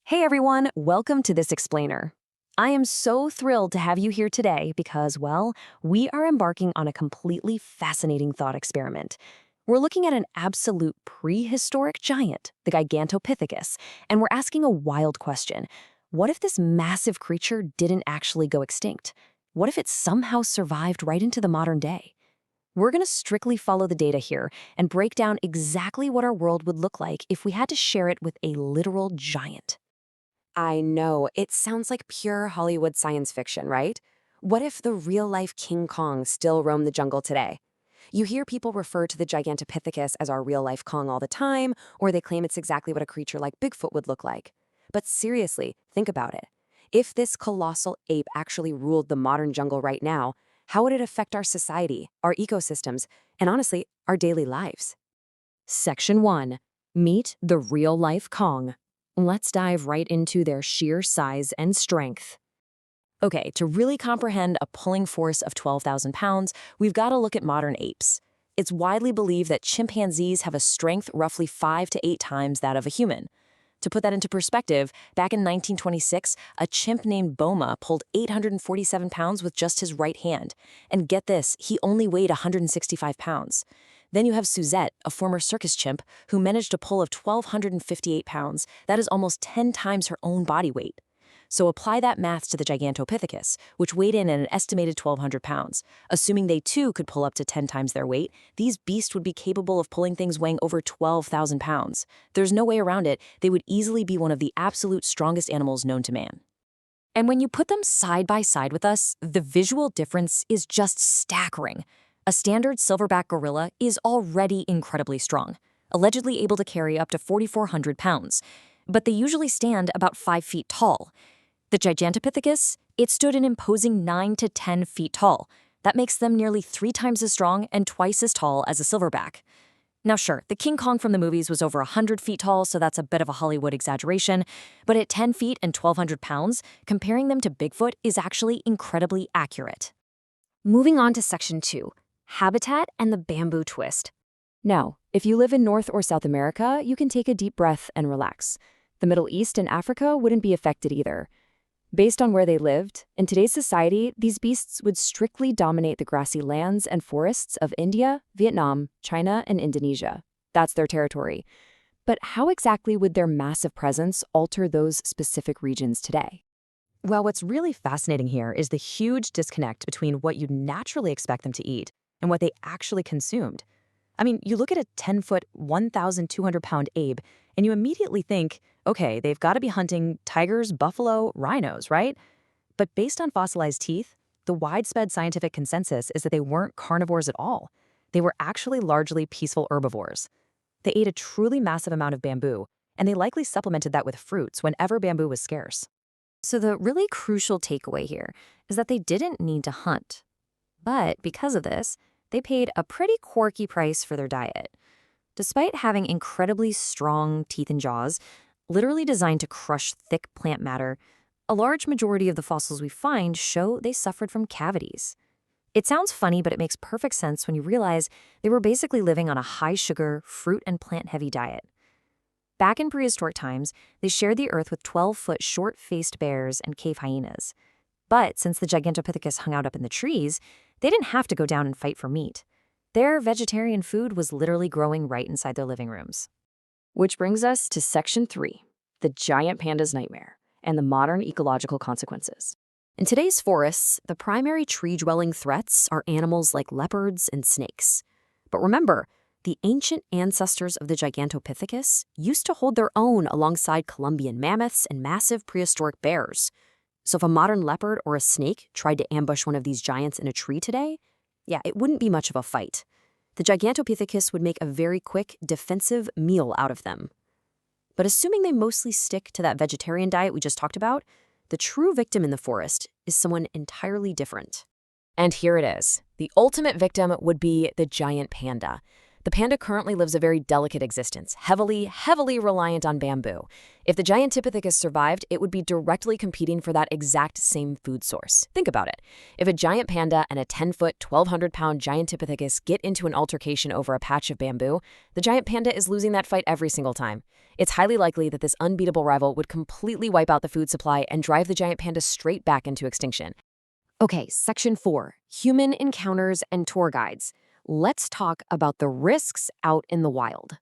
Hey everyone, welcome to This Explainer. I am so thrilled to have you here today because, well, we are embarking on a completely fascinating thought experiment. We're looking at an absolute prehistoric giant, the Gigantopithecus, and we're asking a wild question. What if this massive creature didn't actually go extinct? What if it somehow survived right into the modern day? We're going to strictly follow the data here and break down exactly what our world would look like if we had to share it with a literal giant. I know, it sounds like pure Hollywood science fiction, right? What if the real-life King Kong still roamed the jungle today? You hear people refer to the Gigantopithecus as our real-life Kong all the time, or they claim it's exactly what a creature like Bigfoot would look like. But seriously, think about it. If this colossal ape actually ruled the modern jungle right now, how would it affect our society, our ecosystems, and honestly, our daily lives? Section 1. Meet the real-life Kong. Let's dive right into their sheer size and strength. Okay, to really comprehend a pulling force of 12,000 pounds, we've got to look at modern apes. It's widely believed that chimpanzees have a strength roughly 5 to 8 times that of a human. To put that into perspective, back in 1926, a chimp named Boma pulled 847 pounds with just his right hand. And get this, he only weighed 165 pounds. Then you have Suzette, a former circus chimp, who managed a pull of 1,258 pounds. That is almost 10 times her own body weight. So apply that math to the Gigantopithecus, which weighed in at an estimated 1,200 pounds. Assuming they too could pull up to 10 times their weight, these beasts would be capable of pulling things weighing over 12,000 pounds. There's no way around it. They would easily be one of the absolute strongest animals known to man. And when you put them side by side with us, the visual difference is just staggering. A standard silverback gorilla is already incredibly strong, allegedly able to carry up to 4,400 pounds, but they usually stand about 5 feet tall. The Gigantopithecus, it stood an imposing 9 to 10 feet tall. That makes them nearly 3 times as strong and twice as tall as a silverback. Now sure, the King Kong from the movies was over 100 feet tall, so that's a bit of a Hollywood exaggeration, but at 10 feet and 1,200 pounds, comparing them to Bigfoot is actually incredibly accurate. Moving on to Section 2. Habitat and the bamboo twist. Now, if you live in North or South America, you can take a deep breath and relax. The Middle East and Africa wouldn't be affected either. Based on where they lived, in today's society, these beasts would strictly dominate the grassy lands and forests of India, Vietnam, China, and Indonesia. That's their territory. But how exactly would their massive presence alter those specific regions today? Well, what's really fascinating here is the huge disconnect between what you'd naturally expect them to eat and what they actually consumed. I mean, you look at a 10-foot, 1,200-pound ape, and you immediately think, okay, they've got to be hunting tigers, buffalo, rhinos, right? But based on fossilized teeth, the widespread scientific consensus is that they weren't carnivores at all. They were actually largely peaceful herbivores. They ate a truly massive amount of bamboo, and they likely supplemented that with fruits whenever bamboo was scarce. So the really crucial takeaway here is that they didn't need to hunt. But because of this, they paid a pretty quirky price for their diet. Despite having incredibly strong teeth and jaws, literally designed to crush thick plant matter, a large majority of the fossils we find show they suffered from cavities. It sounds funny, but it makes perfect sense when you realize they were basically living on a high-sugar, fruit and plant-heavy diet. Back in prehistoric times, they shared the earth with 12-foot short-faced bears and cave hyenas. But since the Gigantopithecus hung out up in the trees, they didn't have to go down and fight for meat. Their vegetarian food was literally growing right inside their living rooms. Which brings us to Section 3, the giant panda's nightmare, and the modern ecological consequences. In today's forests, the primary tree-dwelling threats are animals like leopards and snakes. But remember, the ancient ancestors of the Gigantopithecus used to hold their own alongside Columbian mammoths and massive prehistoric bears. So if a modern leopard or a snake tried to ambush one of these giants in a tree today, yeah, it wouldn't be much of a fight. The Gigantopithecus would make a very quick, defensive meal out of them. But assuming they mostly stick to that vegetarian diet we just talked about, the true victim in the forest is someone entirely different. And here it is. The ultimate victim would be the giant panda. The panda currently lives a very delicate existence, heavily reliant on bamboo. If the Gigantopithecus survived, it would be directly competing for that exact same food source. Think about it. If a giant panda and a 10-foot, 1,200-pound Gigantopithecus get into an altercation over a patch of bamboo, the giant panda is losing that fight every single time. It's highly likely that this unbeatable rival would completely wipe out the food supply and drive the giant panda straight back into extinction. Okay, Section 4, Human Encounters and Tour Guides. Let's talk about the risks out in the wild.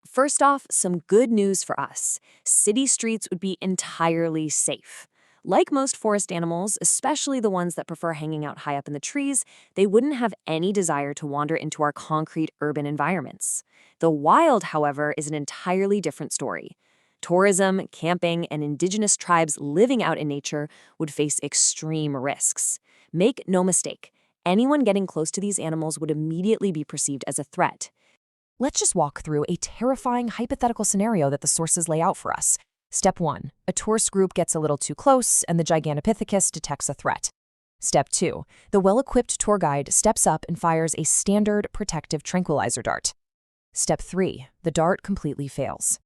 First off, some good news for us. City streets would be entirely safe. Like most forest animals, especially the ones that prefer hanging out high up in the trees, they wouldn't have any desire to wander into our concrete urban environments. The wild, however, is an entirely different story. Tourism, camping, and indigenous tribes living out in nature would face extreme risks. Make no mistake, anyone getting close to these animals would immediately be perceived as a threat. Let's just walk through a terrifying hypothetical scenario that the sources lay out for us. Step 1. A tourist group gets a little too close and the Gigantopithecus detects a threat. Step 2. The well-equipped tour guide steps up and fires a standard protective tranquilizer dart. Step 3. The dart completely fails.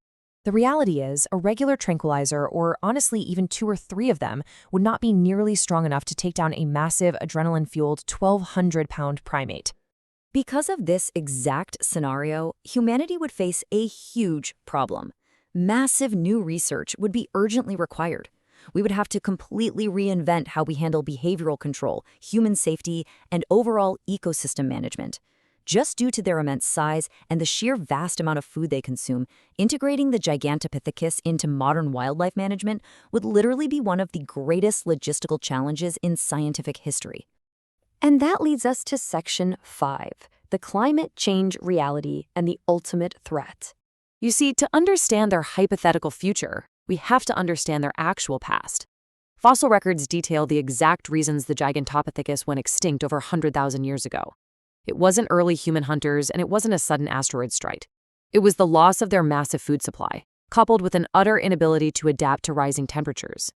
The reality is, a regular tranquilizer, or honestly even 2 or 3 of them, would not be nearly strong enough to take down a massive adrenaline-fueled 1,200-pound primate. Because of this exact scenario, humanity would face a huge problem. Massive new research would be urgently required. We would have to completely reinvent how we handle behavioral control, human safety, and overall ecosystem management. Just due to their immense size and the sheer vast amount of food they consume, integrating the Gigantopithecus into modern wildlife management would literally be one of the greatest logistical challenges in scientific history. And that leads us to Section 5, the climate change reality and the ultimate threat. You see, to understand their hypothetical future, we have to understand their actual past. Fossil records detail the exact reasons the Gigantopithecus went extinct over 100,000 years ago. It wasn't early human hunters, and it wasn't a sudden asteroid strike. It was the loss of their massive food supply, coupled with an utter inability to adapt to rising temperatures.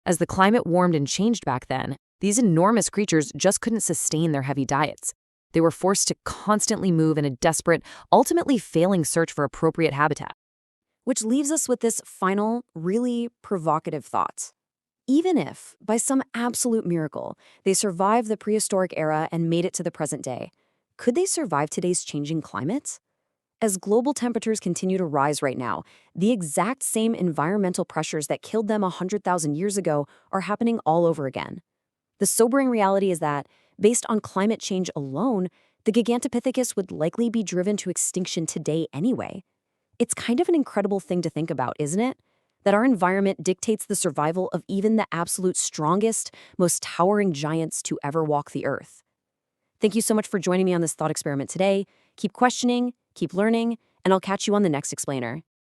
As the climate warmed and changed back then, these enormous creatures just couldn't sustain their heavy diets. They were forced to constantly move in a desperate, ultimately failing search for appropriate habitat. Which leaves us with this final, really provocative thought. Even if, by some absolute miracle, they survived the prehistoric era and made it to the present day, could they survive today's changing climate? As global temperatures continue to rise right now, the exact same environmental pressures that killed them 100,000 years ago are happening all over again. The sobering reality is that, based on climate change alone, the Gigantopithecus would likely be driven to extinction today anyway. It's kind of an incredible thing to think about, isn't it? That our environment dictates the survival of even the absolute strongest, most towering giants to ever walk the earth. Thank you so much for joining me on this thought experiment today. Keep questioning, keep learning, and I'll catch you on the next explainer.